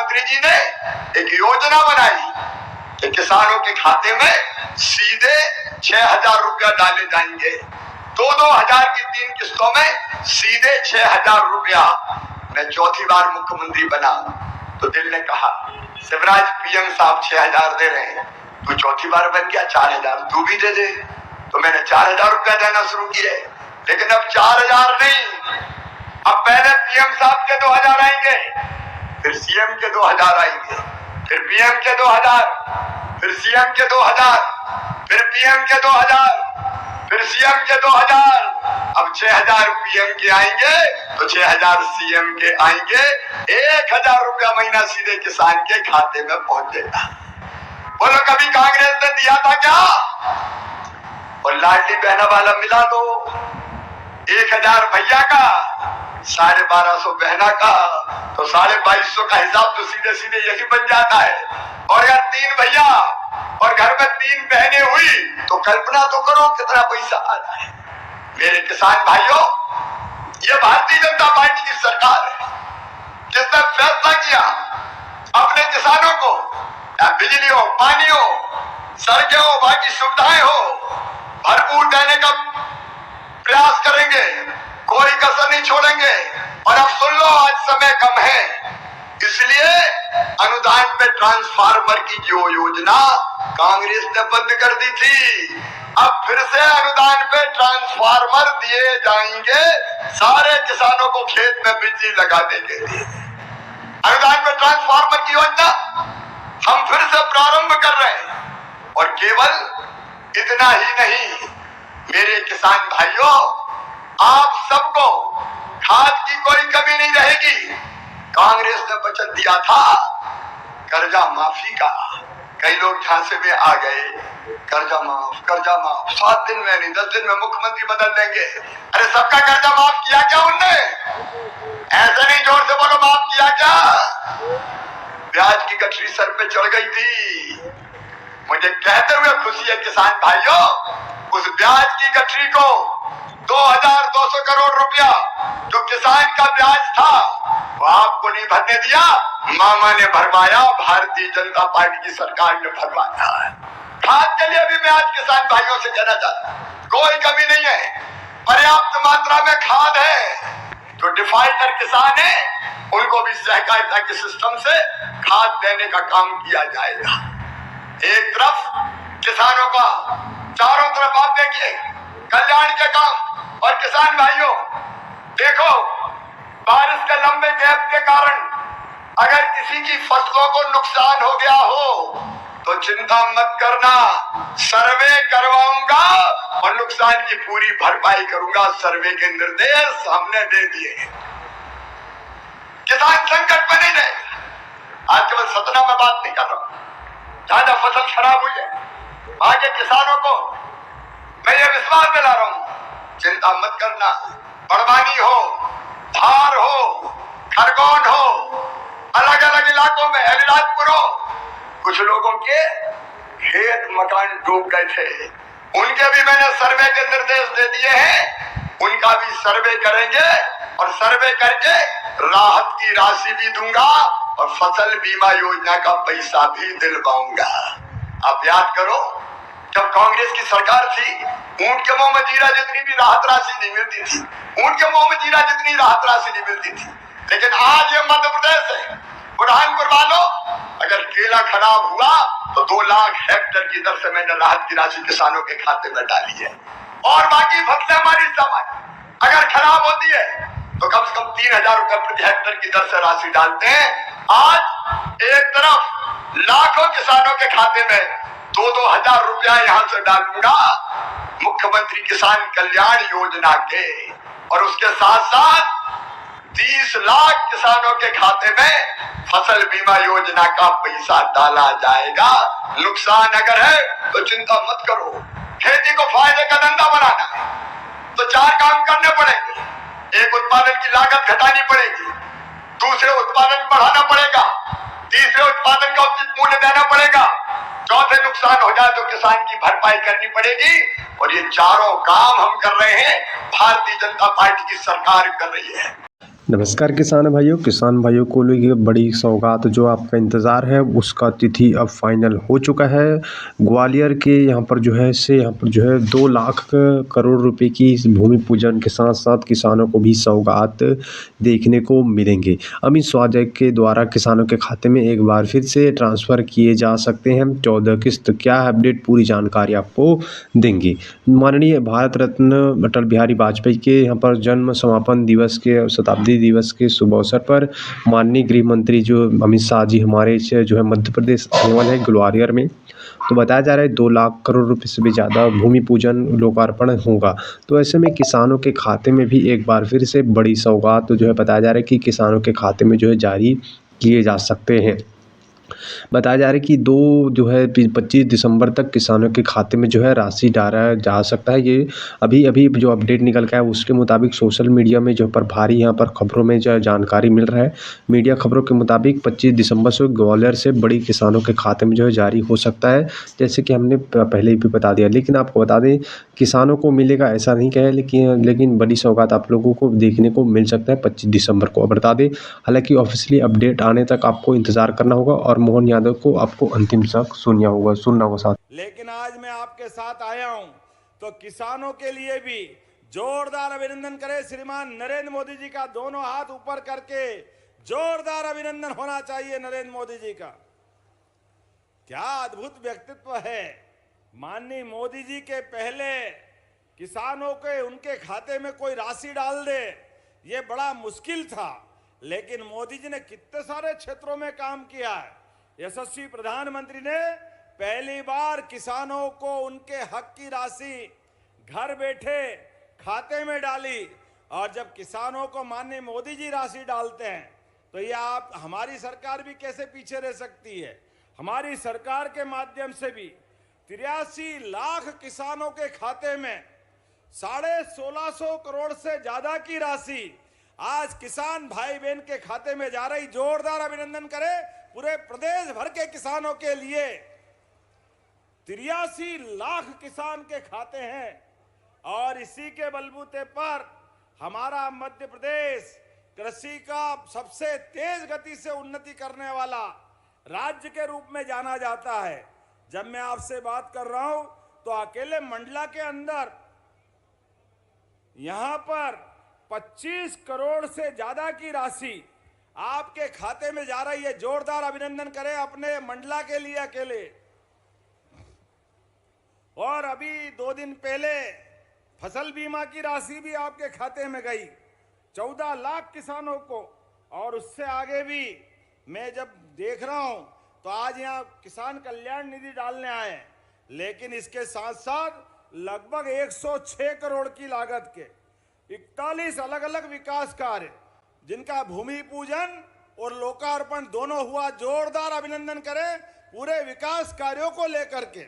मुख्यमंत्री जी ने एक योजना बनाई कि किसानों के खाते में सीधे 6,000 रुपया डाले जाएंगे। 2-2 हजार की 3 किस्तों में सीधे 6,000 रुपया। मैं चौथी बार मुख्यमंत्री बना तो दिल ने कहा शिवराज पीएम साहब 6,000 दे रहे हैं, तू चौथी बार बन गया 4,000 तू भी दे दे। तो मैंने 4,000 रुपया देना शुरू किए। लेकिन अब 4,000 नहीं, अब पहले पीएम साहब के 2,000 आएंगे, फिर सीएम के 2,000 आएंगे, फिर पीएम के 2,000, फिर सीएम के 2,000, फिर पीएम के 2,000, फिर सीएम के 2,000। अब 6,000 पीएम के आएंगे तो 6,000 सीएम के आएंगे। 1,000 रुपया महीना सीधे किसान के खाते में पहुंचेगा। बोलो कभी कांग्रेस ने दिया था क्या? और लाडली बहना वाला मिला दो 1,000 भैया का, 1,250 बहना का, तो 2,250 का हिसाब तो सीधे सीधे यही बन जाता है। और अगर 3 भैया और घर में 3 बहनें हुई तो कल्पना तो करो कितना पैसा आ रहा है। मेरे किसान भाइयों, ये भारतीय जनता पार्टी की सरकार है जिसने फैसला किया अपने किसानों को बिजली हो, पानी हो, सड़कें हो, बाकी सुविधाएं हो, भरपूर देने का प्रयास करेंगे, कोई कसर नहीं छोड़ेंगे। और अब सुन लो, आज समय कम है, इसलिए अनुदान पे ट्रांसफार्मर की जो योजना कांग्रेस ने बंद कर दी थी, अब फिर से अनुदान पे ट्रांसफार्मर दिए जाएंगे सारे किसानों को खेत में बिजली लगाने के लिए। अनुदान पे ट्रांसफार्मर की योजना हम फिर से प्रारंभ कर रहे हैं। और केवल इतना ही नहीं, मेरे किसान भाइयों, आप सबको खाद की कोई कमी नहीं रहेगी। कांग्रेस ने वचन दिया था कर्जा माफी का, कई लोग झांसे में आ गए, कर्जा माफ 7 दिन में नहीं 10 दिन में मुख्यमंत्री बदल देंगे। अरे सबका कर्जा माफ किया क्या उनने? ऐसे नहीं, जोर से बोलो, माफ किया क्या? ब्याज की गठरी सर पे चढ़ गई थी। मुझे कहते हुए खुशी है किसान भाइयों, उस ब्याज की गठरी को 2,200 करोड़ रुपया जो किसान का ब्याज था वो आपको नहीं भरने दिया, मामा ने भरवाया, भारतीय जनता पार्टी की सरकार ने भरवाया है। खाद के लिए भी मैं आज किसान भाइयों से कहना चाहता हूं, कोई कमी नहीं है, पर्याप्त मात्रा में खाद है। जो डिफाल्टर किसान है उनको भी सहकारिता के सिस्टम से खाद देने का काम किया जाएगा। एक तरफ किसानों का, चारों तरफ आप देखिए कल्याण के काम। और किसान भाइयों देखो, बारिश के लंबे गैप के कारण अगर किसी की फसलों को नुकसान हो गया हो तो चिंता मत करना, सर्वे करवाऊंगा और नुकसान की पूरी भरपाई करूंगा। सर्वे के निर्देश हमने दे दिए। किसान संकट में नहीं रहेगा। आज केवल सतना में बात नहीं कर रहा हूं, जहां फसल खराब हुई है वहां के किसानों को मैं ये विश्वास दिला रहा हूं, चिंता मत करना। बड़वानी हो, धार हो, खरगोन हो, अलग अलग इलाकों में अलीराजपुर हो, कुछ लोगों के खेत मकान डूब गए थे, उनके भी मैंने सर्वे के निर्देश दे दिए हैं। उनका भी सर्वे करेंगे और सर्वे करके राहत की राशि भी दूंगा और फसल बीमा योजना का पैसा भी दिलवाऊंगा। आप याद करो, जब कांग्रेस की सरकार थी, ऊंट के मुंह में जीरा जितनी भी राहत राशि नहीं मिलती थी, ऊंट के मुंह में जीरा जितनी राहत राशि नहीं मिलती थी। लेकिन आज ये मध्य प्रदेश है, बुरहानपुर वालों, अगर केला खराब हुआ तो 2 लाख हेक्टेयर की दर से मैंने राहत की राशि किसानों के खाते में डाली है। और बाकी फसलें हमारी सामान्य अगर खराब होती है तो कम से कम 3,000 रुपए प्रति हेक्टेयर की दर से राशि डालते हैं। आज एक तरफ लाखों किसानों के खाते में 2-2 हजार रुपया यहां से डालूंगा मुख्यमंत्री किसान कल्याण योजना के, और उसके साथ साथ 30 लाख किसानों के खाते में फसल बीमा योजना का पैसा डाला जाएगा। नुकसान अगर है तो चिंता मत करो, खेती को फायदे का धंधा बनाना है तो 4 काम करने पड़ेंगे। एक, उत्पादन की लागत घटानी पड़ेगी, दूसरे उत्पादन बढ़ाना पड़ेगा, तीसरे उत्पादन का उचित मूल्य देना पड़ेगा, चौथे नुकसान हो जाए तो किसान की भरपाई करनी पड़ेगी। और ये चारों काम हम कर रहे हैं, भारतीय जनता पार्टी की सरकार कर रही है। नमस्कार किसान भाइयों को ये बड़ी सौगात जो आपका इंतज़ार है उसका तिथि अब फाइनल हो चुका है। ग्वालियर के यहाँ पर जो है 2 लाख करोड़ रुपए की इस भूमि पूजन के साथ साथ किसानों को भी सौगात देखने को मिलेंगे। अमित स्वाजय के द्वारा किसानों के खाते में एक बार फिर से ट्रांसफ़र किए जा सकते हैं 14 किस्त। क्या है अपडेट, पूरी जानकारी आपको देंगे। माननीय भारत रत्न अटल बिहारी वाजपेयी के यहाँ पर जन्म समापन दिवस के शताब्दी दिवस के शुभ अवसर पर माननीय गृह मंत्री जो अमित शाह जी हमारे से जो है मध्य प्रदेश आने वाले हैं ग्वालियर में। तो बताया जा रहा है 2 लाख करोड़ रुपए से भी ज़्यादा भूमि पूजन लोकार्पण होगा। तो ऐसे में किसानों के खाते में भी एक बार फिर से बड़ी सौगात तो जो है बताया जा रहा है कि किसानों के खाते में जो है जारी किए जा सकते हैं। बताया जा रहा है कि 25 दिसंबर तक किसानों के खाते में जो है राशि डाला जा सकता है। ये अभी जो अपडेट निकल के आया उसके मुताबिक सोशल मीडिया में जो पर भारी यहाँ पर खबरों में जो जानकारी मिल रहा है। मीडिया खबरों के मुताबिक 25 दिसंबर से ग्वालियर से बड़ी किसानों के खाते में जो है जारी हो सकता है, जैसे कि हमने पहले भी बता दिया। लेकिन आपको बता दें किसानों को मिलेगा ऐसा नहीं कहे, लेकिन बड़ी सौगात आप लोगों को देखने को मिल सकता है 25 दिसंबर को। अब बता दें हालांकि ऑफिशियली अपडेट आने तक आपको इंतजार करना होगा और मोहन यादव को आपको अंतिम तक सुनना होगा साथ। लेकिन आज मैं आपके साथ आया हूं तो किसानों के लिए भी जोरदार अभिनंदन करें श्रीमान नरेंद्र मोदी जी का। दोनों हाथ ऊपर करके जोरदार अभिनंदन होना चाहिए नरेंद्र मोदी जी का। क्या अद्भुत व्यक्तित्व है। माननीय मोदी जी के पहले किसानों के उनके खाते में कोई राशि डाल दे ये बड़ा मुश्किल था, लेकिन मोदी जी ने कितने सारे क्षेत्रों में काम किया है। यशस्वी प्रधानमंत्री ने पहली बार किसानों को उनके हक की राशि घर बैठे खाते में डाली, और जब किसानों को माननीय मोदी जी राशि डालते हैं तो ये आप हमारी सरकार भी कैसे पीछे रह सकती है। हमारी सरकार के माध्यम से भी 83 लाख किसानों के खाते में 1650 करोड़ से ज्यादा की राशि आज किसान भाई बहन के खाते में जा रही। जोरदार अभिनंदन करें पूरे प्रदेश भर के किसानों के लिए। 83 लाख किसान के खाते हैं और इसी के बलबूते पर हमारा मध्य प्रदेश कृषि का सबसे तेज गति से उन्नति करने वाला राज्य के रूप में जाना जाता है। जब मैं आपसे बात कर रहा हूं तो अकेले मंडला के अंदर यहां पर 25 करोड़ से ज्यादा की राशि आपके खाते में जा रही है। जोरदार अभिनंदन करें अपने मंडला के लिए अकेले। और अभी 2 दिन पहले फसल बीमा की राशि भी आपके खाते में गई 14 लाख किसानों को। और उससे आगे भी मैं जब देख रहा हूं तो आज यहां किसान कल्याण निधि डालने आए, लेकिन इसके साथ साथ लगभग 106 करोड़ की लागत के 41 अलग अलग विकास कार्य जिनका भूमि पूजन और लोकार्पण दोनों हुआ। जोरदार अभिनंदन करें पूरे विकास कार्यों को लेकर के।